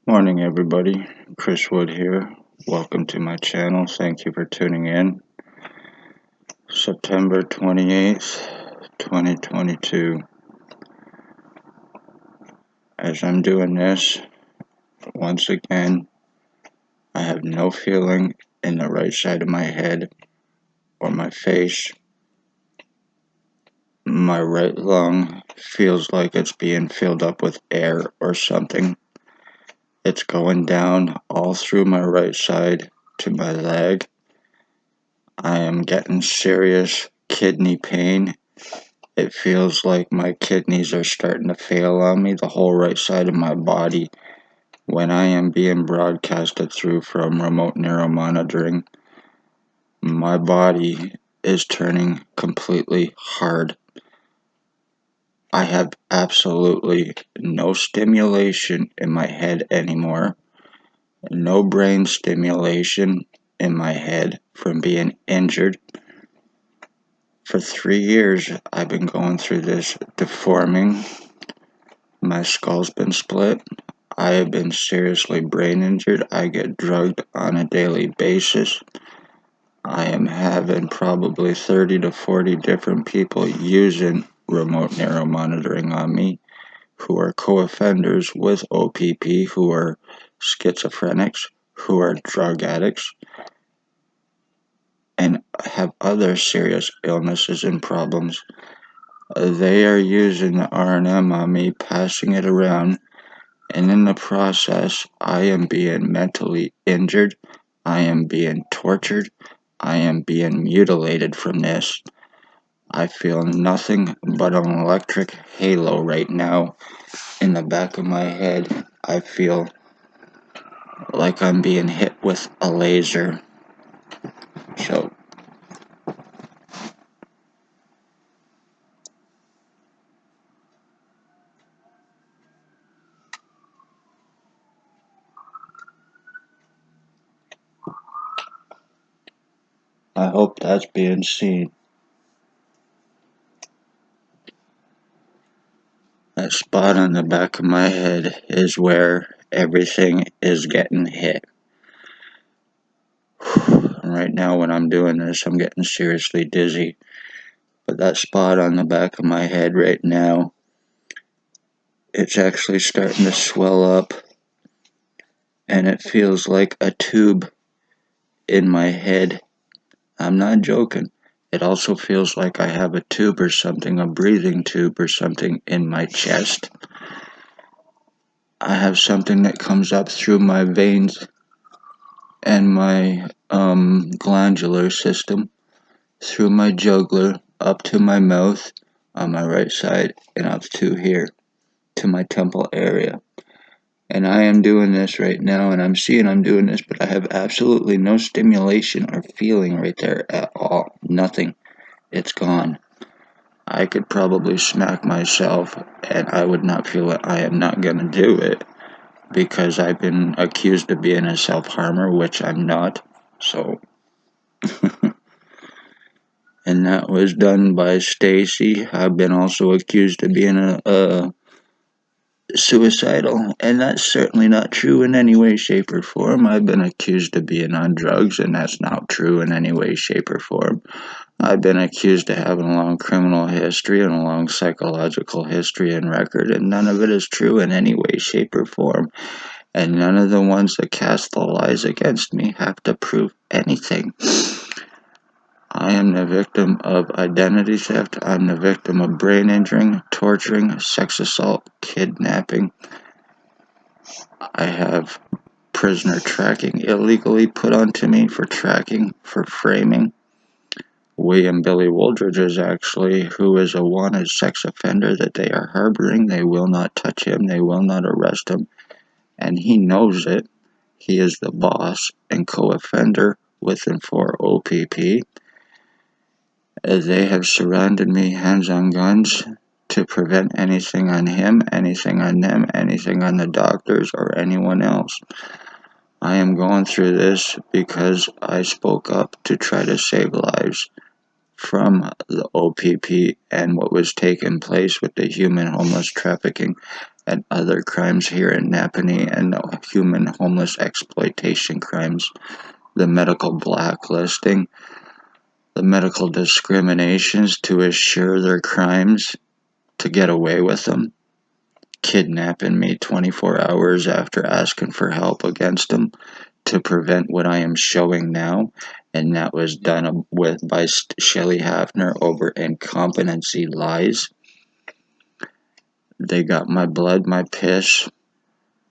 Morning, everybody. Chris Wood here. Welcome to my channel. Thank you for tuning in. September 28th, 2022. As I'm doing this, once again, I have no feeling in the right side of my head or my face. My right lung feels like it's being filled up with air or something. It's going down all through my right side to my leg. I am getting serious kidney pain. It feels like my kidneys are starting to fail on me, the whole right side of my body, when I am being broadcasted through from remote neuromonitoring. My body is turning completely hard. I have absolutely no stimulation in my head anymore. No brain stimulation in my head from being injured. For 3 years, I've been going through this deforming. My skull's been split. I have been seriously brain injured. I get drugged on a daily basis. I am having probably 30 to 40 different people using remote neuromonitoring on me who are co-offenders with O.P.P, who are schizophrenics, who are drug addicts, and have other serious illnesses and problems. They are using the R&M on me, passing it around, and in the process, I am being mentally injured, I am being tortured, I am being mutilated from this. I feel nothing but an electric halo right now in the back of my head. I feel like I'm being hit with a laser. So I hope that's being seen. That spot on the back of my head is where everything is getting hit. Right now when I'm doing this, I'm getting seriously dizzy. But that spot on the back of my head right now, it's actually starting to swell up. And it feels like a tube in my head. I'm not joking. It also feels like I have a tube or something, a breathing tube or something in my chest. I have something that comes up through my veins and my glandular system, through my jugular, up to my mouth on my right side, and up to here, to my temple area. And I am doing this right now, and I'm seeing I'm doing this, but I have absolutely no stimulation or feeling right there at all. Nothing. It's gone. I could probably smack myself, and I would not feel it. I am not going to do it, because I've been accused of being a self-harmer, which I'm not. So... and that was done by Stacy. I've been also accused of being a suicidal, and that's certainly not true in any way, shape, or form. I've been accused of being on drugs, and that's not true in any way, shape, or form. I've been accused of having a long criminal history and a long psychological history and record, and none of it is true in any way, shape, or form. And none of the ones that cast the lies against me have to prove anything. I am the victim of identity theft. I'm the victim of brain injuring, torturing, sex assault, kidnapping. I have prisoner tracking illegally put onto me for tracking, for framing. William Billy Wooldridge is actually, who is a wanted sex offender that they are harboring. They will not touch him. They will not arrest him. And he knows it. He is the boss and co-offender with and for O.P.P. They have surrounded me, hands on guns, to prevent anything on him, anything on them, anything on the doctors, or anyone else. I am going through this because I spoke up to try to save lives. from the O.P.P and what was taking place with the human homeless trafficking and other crimes here in NAPANEE and the human homeless exploitation crimes, the medical blacklisting, the medical discriminations to assure their crimes to get away with them, kidnapping me 24 hours after asking for help against them to prevent what I am showing now, and that was done by Shelley Hafner over incompetency lies. They got my blood, my piss.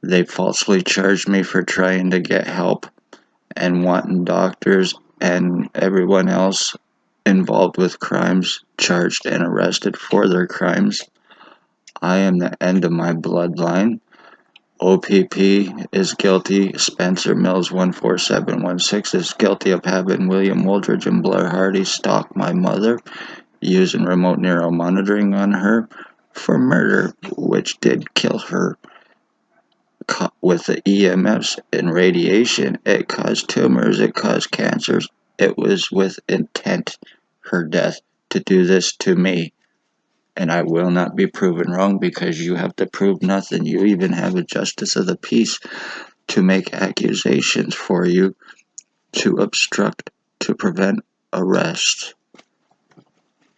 They falsely charged me for trying to get help and wanting doctors and everyone else involved with crimes charged and arrested for their crimes. I am the end of my bloodline. O.P.P is guilty. Spencer Mills 14716 is guilty of having William Wooldridge and Blair Hardy stalk my mother, using remote neuromonitoring on her for murder, which did kill her with the EMFs and radiation. It caused tumors, it caused cancers. It was with intent, her death, to do this to me. And I will not be proven wrong because you have to prove nothing. You even have a justice of the peace to make accusations for you, to obstruct, to prevent arrest.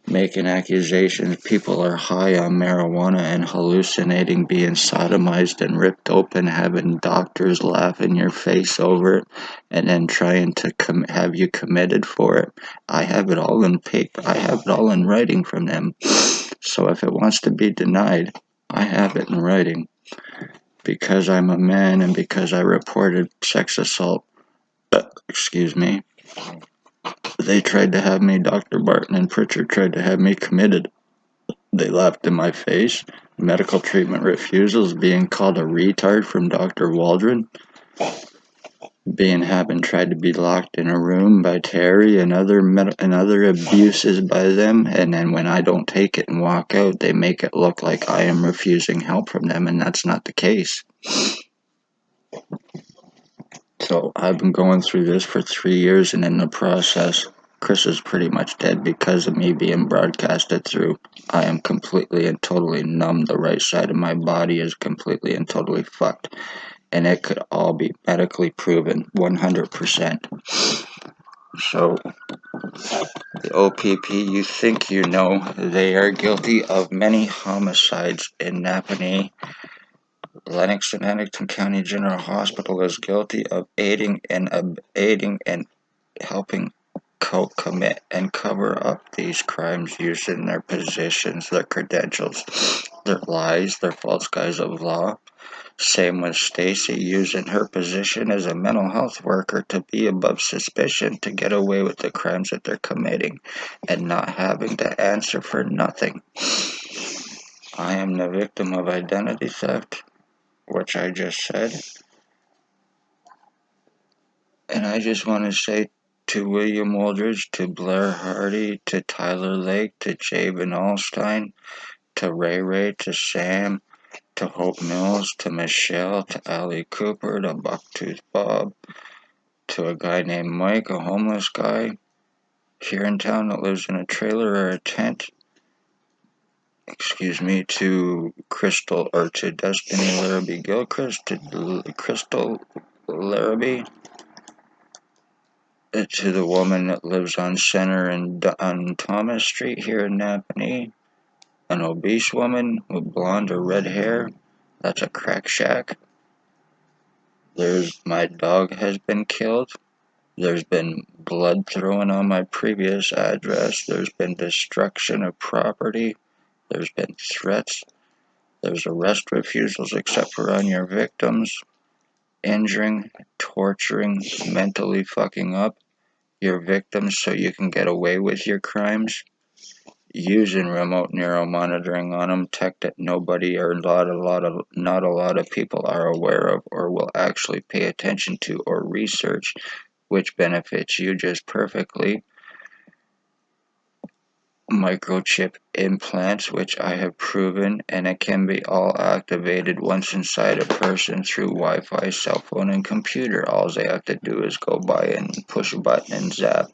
Making accusations, people are high on marijuana and hallucinating, being sodomized and ripped open, having doctors laugh in your face over it, and then trying to have you committed for it. I have it all in paper. I have it all in writing from them. So if it wants to be denied, I have it in writing. Because I'm a man and because I reported sex assault, they tried to have me, Dr. Barton and Pritchard tried to have me committed. They laughed in my face. Medical treatment refusals, being called a retard from Dr. Waldron, having tried to be locked in a room by Terry and other abuses by them, and then when I don't take it and walk out, they make it look like I am refusing help from them, and that's not the case. So I've been going through this for 3 years, and in the process, Chris is pretty much dead because of me being broadcasted through. I am completely and totally numb. The right side of my body is completely and totally fucked. And it could all be medically proven 100%. So, the O.P.P, you think you know, they are guilty of many homicides in NAPANEE. Lennox and Hennington County General Hospital is guilty of aiding and helping commit and cover up these crimes using their positions, their credentials, their lies, their false guise of law. Same with Stacy, using her position as a mental health worker to be above suspicion to get away with the crimes that they're committing and not having to answer for nothing. I am the victim of identity theft, which I just said. And I just want to say to William Wooldridge, to Blair Hardy, to Tyler Lake, to Javen Allstein, to Ray, to Sam, to Hope Mills, to Michelle, to Ali Cooper, to Bucktooth Bob, to a guy named Mike, a homeless guy here in town that lives in a trailer or a tent. To Crystal, or to Destiny Larrabee Gilchrist, to Crystal Larrabee, to the woman that lives on Center and on Thomas Street here in NAPANEE, an obese woman with blonde or red hair. That's a crack shack. My dog has been killed. There's been blood thrown on my previous address. There's been destruction of property. There's been threats. There's arrest refusals except for on your victims. Injuring, torturing, mentally fucking up your victims so you can get away with your crimes. Using remote neuromonitoring on them, tech that nobody or not a lot of people are aware of or will actually pay attention to or research, which benefits you just perfectly. Microchip implants, which I have proven, and it can be all activated once inside a person through Wi-Fi, cell phone, and computer. All they have to do is go by and push a button and zap.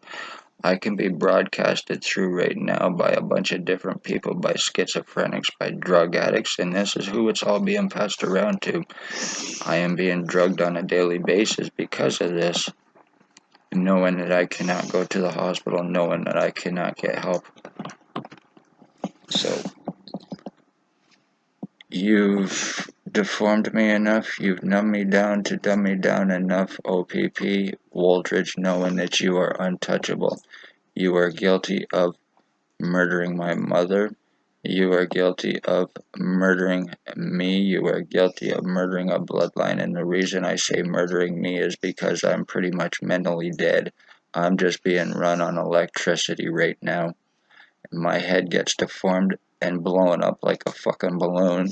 I can be broadcasted through right now by a bunch of different people, by schizophrenics, by drug addicts, and this is who it's all being passed around to. I am being drugged on a daily basis because of this, knowing that I cannot go to the hospital, knowing that I cannot get help. So, you've deformed me enough, you've numbed me down to dumb me down enough, O.P.P. Wooldridge, knowing that you are untouchable. You are guilty of murdering my mother. You are guilty of murdering me. You are guilty of murdering a bloodline. And the reason I say murdering me is because I'm pretty much mentally dead. I'm just being run on electricity right now. My head gets deformed and blown up like a fucking balloon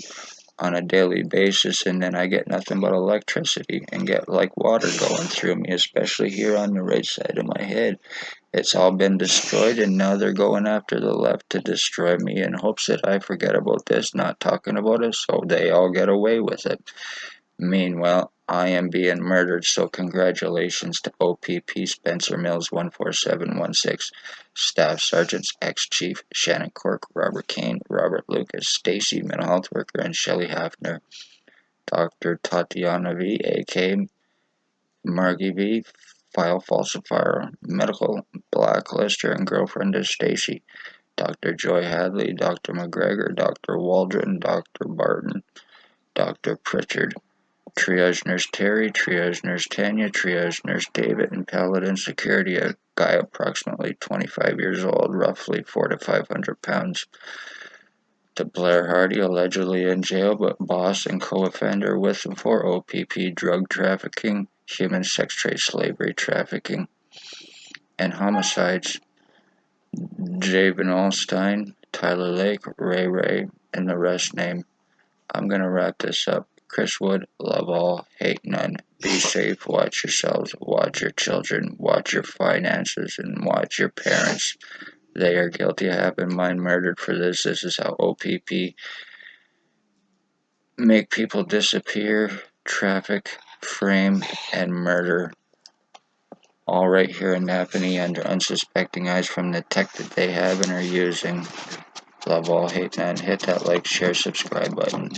on a daily basis, and then I get nothing but electricity and get like water going through me, especially here on the right side of my head. It's all been destroyed, and now they're going after the left to destroy me in hopes that I forget about this, not talking about it, so they all get away with it. Meanwhile, I am being murdered, so congratulations to O.P.P. Spencer Mills 14716, Staff Sergeants ex-Chief Shannon Cork, Robert Kane, Robert Lucas, Stacy, mental health worker, and Shelley Hafner, Dr. Tatiana V, A.K. Margie V, file falsifier, medical blacklister, and girlfriend of Stacy, Dr. Joy Hadley, Dr. McGregor, Dr. Waldron, Dr. Barton, Dr. Pritchard, Triage Nurse Terry, Triage Nurse Tanya, Triage Nurse David, and Paladin Security, a guy approximately 25 years old, roughly 400 to 500 pounds. To Blair Hardy, allegedly in jail, but boss and co-offender with him for O.P.P. drug trafficking, human sex trade, slavery trafficking, and homicides. Javen Allstein, Tyler Lake, Ray, and the rest name. I'm gonna wrap this up. Chris Wood, love all, hate none. Be safe, watch yourselves, watch your children, watch your finances, and watch your parents. They are guilty of having mine murdered for this. This is how O.P.P. make people disappear, traffic, frame, and murder. All right here in NAPANEE under unsuspecting eyes from the tech that they have and are using. Love all, hate none. Hit that like, share, subscribe button.